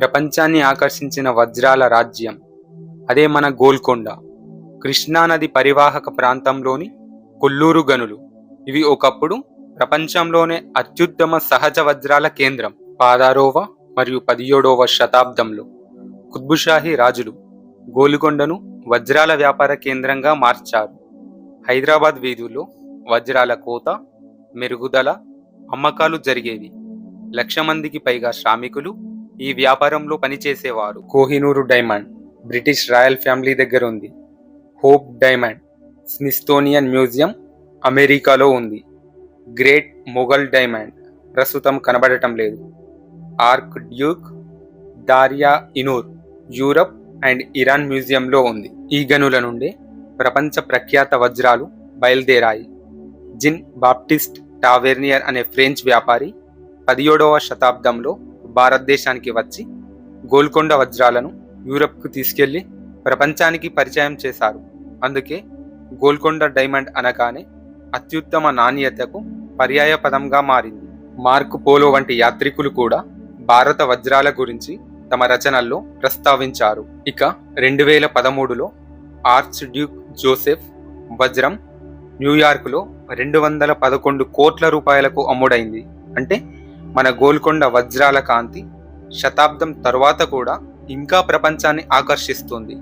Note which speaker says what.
Speaker 1: ప్రపంచాన్ని ఆకర్షించిన వజ్రాల రాజ్యం అదే మన గోల్కొండ. కృష్ణానది పరివాహక ప్రాంతంలోని కొల్లూరు గనులు ఇవి ఒకప్పుడు ప్రపంచంలోనే అత్యుత్తమ సహజ వజ్రాల కేంద్రం. 16వ మరియు 17వ శతాబ్దంలో కుత్బుషాహీ రాజులు గోల్కొండను వజ్రాల వ్యాపార కేంద్రంగా మార్చారు. హైదరాబాద్ వీధుల్లో వజ్రాల కోత, మెరుగుదల, అమ్మకాలు జరిగేవి. 1,00,000 మందికి పైగా శ్రామికులు ఈ వ్యాపారంలో పనిచేసేవారు. Kohinoor diamond British royal family దగ్గర ఉంది. హోప్ డైమండ్ స్మిథ్సోనియన్ మ్యూజియం అమెరికాలో ఉంది. గ్రేట్ మొఘల్ డైమండ్ ప్రస్తుతం కనబడటం లేదు. Archduke Darya Inoor Europe and Iran మ్యూజియంలో ఉంది. ఈ గనుల నుండే ప్రపంచ ప్రఖ్యాత వజ్రాలు బయలుదేరాయి. జిన్ బాప్టిస్ట్ టావెర్నియర్ అనే ఫ్రెంచ్ వ్యాపారి 17వ శతాబ్దంలో భారతదేశానికి వచ్చి గోల్కొండ వజ్రాలను యూరప్కు తీసుకెళ్లి ప్రపంచానికి పరిచయం చేశారు. అందుకే గోల్కొండ డైమండ్ అనగానే అత్యుత్తమ నాణ్యతకు పర్యాయ పదంగా మారింది. మార్క్ పోలో వంటి యాత్రికులు కూడా భారత వజ్రాల గురించి తమ రచనల్లో ప్రస్తావించారు. ఇక 2013లో ఆర్చ్ డ్యూక్ జోసెఫ్ వజ్రం న్యూయార్క్లో 211 కోట్ల రూపాయలకు అమ్ముడైంది. అంటే మన గోల్కొండ వజ్రాల కాంతి శతాబ్దం తర్వాత కూడా ఇంకా ప్రపంచాన్ని ఆకర్షిస్తుంది.